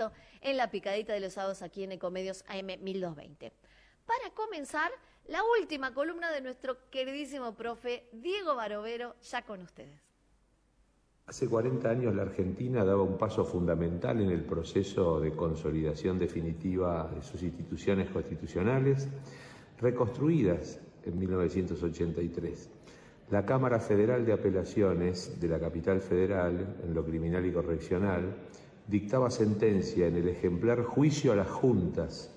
Listo, en la picadita de los sábados aquí en Ecomedios AM 1220. Para comenzar, la última columna de nuestro queridísimo profe Diego Barovero, ya con ustedes. Hace 40 años la Argentina daba un paso fundamental en el proceso de consolidación definitiva de sus instituciones constitucionales, reconstruidas en 1983. La Cámara Federal de Apelaciones de la Capital Federal, en lo criminal y correccional, dictaba sentencia en el ejemplar Juicio a las Juntas,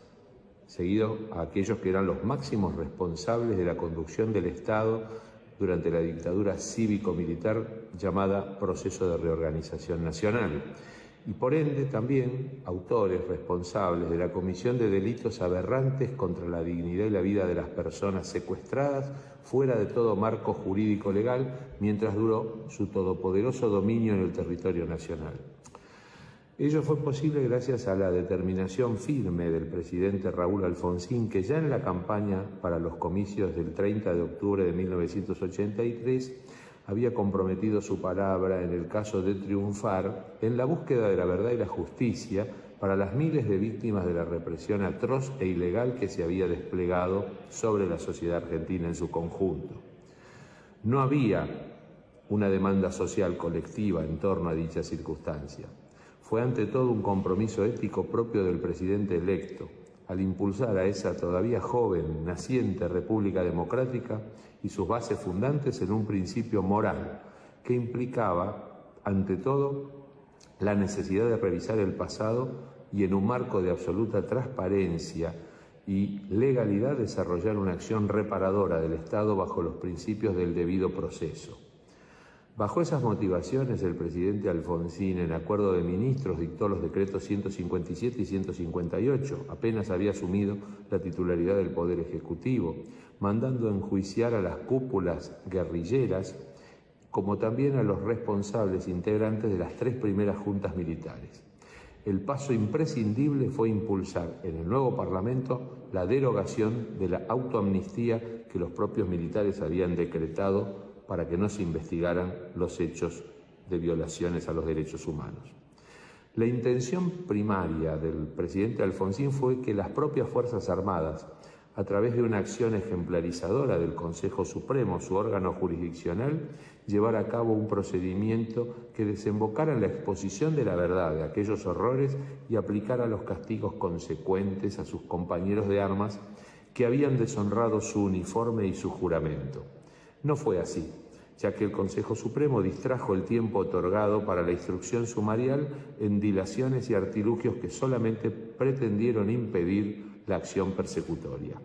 seguido a aquellos que eran los máximos responsables de la conducción del Estado durante la dictadura cívico-militar llamada Proceso de Reorganización Nacional, y por ende también autores responsables de la comisión de delitos aberrantes contra la dignidad y la vida de las personas secuestradas fuera de todo marco jurídico legal mientras duró su todopoderoso dominio en el territorio nacional. Ello fue posible gracias a la determinación firme del presidente Raúl Alfonsín, que ya en la campaña para los comicios del 30 de octubre de 1983 había comprometido su palabra en el caso de triunfar en la búsqueda de la verdad y la justicia para las miles de víctimas de la represión atroz e ilegal que se había desplegado sobre la sociedad argentina en su conjunto. No había una demanda social colectiva en torno a dicha circunstancia. Fue ante todo un compromiso ético propio del presidente electo, al impulsar a esa todavía joven, naciente República Democrática y sus bases fundantes en un principio moral que implicaba, ante todo, la necesidad de revisar el pasado y en un marco de absoluta transparencia y legalidad desarrollar una acción reparadora del Estado bajo los principios del debido proceso. Bajo esas motivaciones, el presidente Alfonsín, en acuerdo de ministros, dictó los decretos 157 y 158, apenas había asumido la titularidad del Poder Ejecutivo, mandando enjuiciar a las cúpulas guerrilleras, como también a los responsables integrantes de las 3 primeras juntas militares. El paso imprescindible fue impulsar en el nuevo Parlamento la derogación de la autoamnistía que los propios militares habían decretado para que no se investigaran los hechos de violaciones a los derechos humanos. La intención primaria del presidente Alfonsín fue que las propias Fuerzas Armadas, a través de una acción ejemplarizadora del Consejo Supremo, su órgano jurisdiccional, llevara a cabo un procedimiento que desembocara en la exposición de la verdad de aquellos horrores y aplicara los castigos consecuentes a sus compañeros de armas que habían deshonrado su uniforme y su juramento. No fue así, ya que el Consejo Supremo distrajo el tiempo otorgado para la instrucción sumarial en dilaciones y artilugios que solamente pretendieron impedir la acción persecutoria.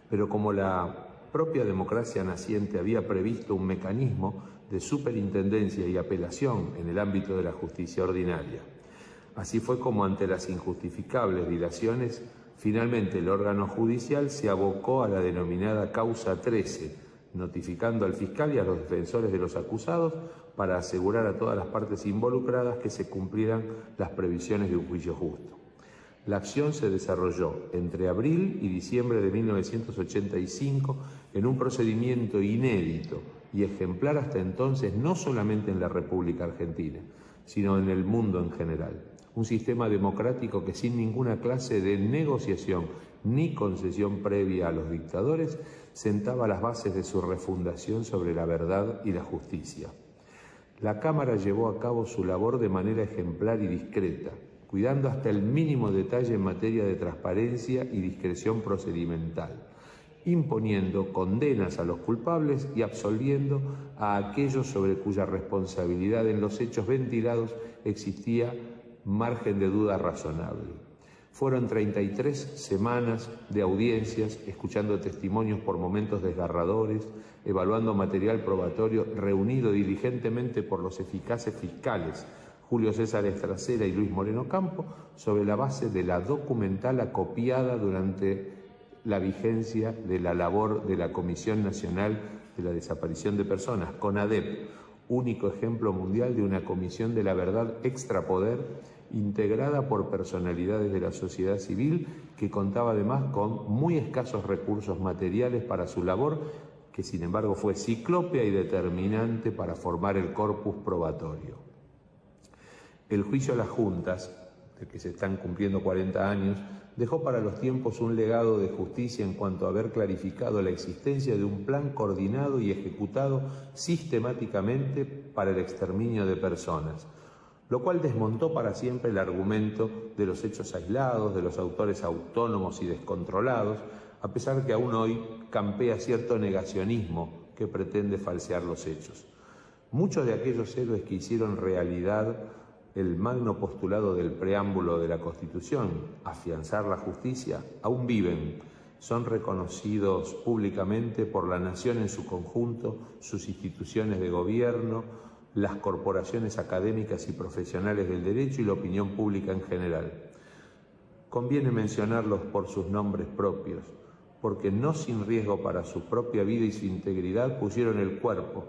Pero como la propia democracia naciente había previsto un mecanismo de superintendencia y apelación en el ámbito de la justicia ordinaria, así fue como ante las injustificables dilaciones, finalmente el órgano judicial se abocó a la denominada causa 13, notificando al fiscal y a los defensores de los acusados para asegurar a todas las partes involucradas que se cumplieran las previsiones de un juicio justo. La acción se desarrolló entre abril y diciembre de 1985 en un procedimiento inédito y ejemplar hasta entonces no solamente en la República Argentina, sino en el mundo en general. Un sistema democrático que sin ninguna clase de negociación ni concesión previa a los dictadores sentaba las bases de su refundación sobre la verdad y la justicia. La Cámara llevó a cabo su labor de manera ejemplar y discreta, cuidando hasta el mínimo detalle en materia de transparencia y discreción procedimental, imponiendo condenas a los culpables y absolviendo a aquellos sobre cuya responsabilidad en los hechos ventilados existía margen de duda razonable. Fueron 33 semanas de audiencias, escuchando testimonios por momentos desgarradores, evaluando material probatorio reunido diligentemente por los eficaces fiscales Julio César Estracera y Luis Moreno Campo, sobre la base de la documental acopiada durante la vigencia de la labor de la Comisión Nacional de la Desaparición de Personas, CONADEP, único ejemplo mundial de una comisión de la verdad extrapoder integrada por personalidades de la sociedad civil que contaba además con muy escasos recursos materiales para su labor, que sin embargo fue ciclópea y determinante para formar el corpus probatorio. El juicio a las juntas de que se están cumpliendo 40 años, dejó para los tiempos un legado de justicia en cuanto a haber clarificado la existencia de un plan coordinado y ejecutado sistemáticamente para el exterminio de personas, lo cual desmontó para siempre el argumento de los hechos aislados, de los autores autónomos y descontrolados, a pesar que aún hoy campea cierto negacionismo que pretende falsear los hechos. Muchos de aquellos héroes que hicieron realidad el magno postulado del preámbulo de la Constitución, afianzar la justicia, aún viven, son reconocidos públicamente por la nación en su conjunto, sus instituciones de gobierno, las corporaciones académicas y profesionales del derecho y la opinión pública en general. Conviene mencionarlos por sus nombres propios, porque no sin riesgo para su propia vida y su integridad pusieron el cuerpo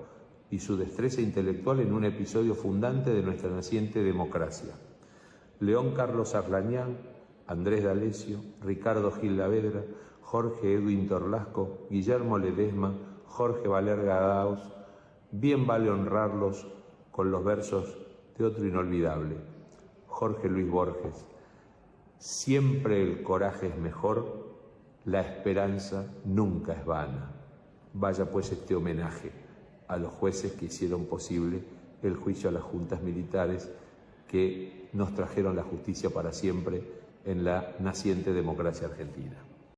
y su destreza intelectual en un episodio fundante de nuestra naciente democracia. León Carlos Arlañán, Andrés D'Alessio, Ricardo Gil Lavedra, Jorge Edwin Torlasco, Guillermo Ledesma, Jorge Valerga Daos, bien vale honrarlos con los versos de otro inolvidable, Jorge Luis Borges. Siempre el coraje es mejor, la esperanza nunca es vana. Vaya pues este homenaje a los jueces que hicieron posible el juicio a las juntas militares que nos trajeron la justicia para siempre en la naciente democracia argentina.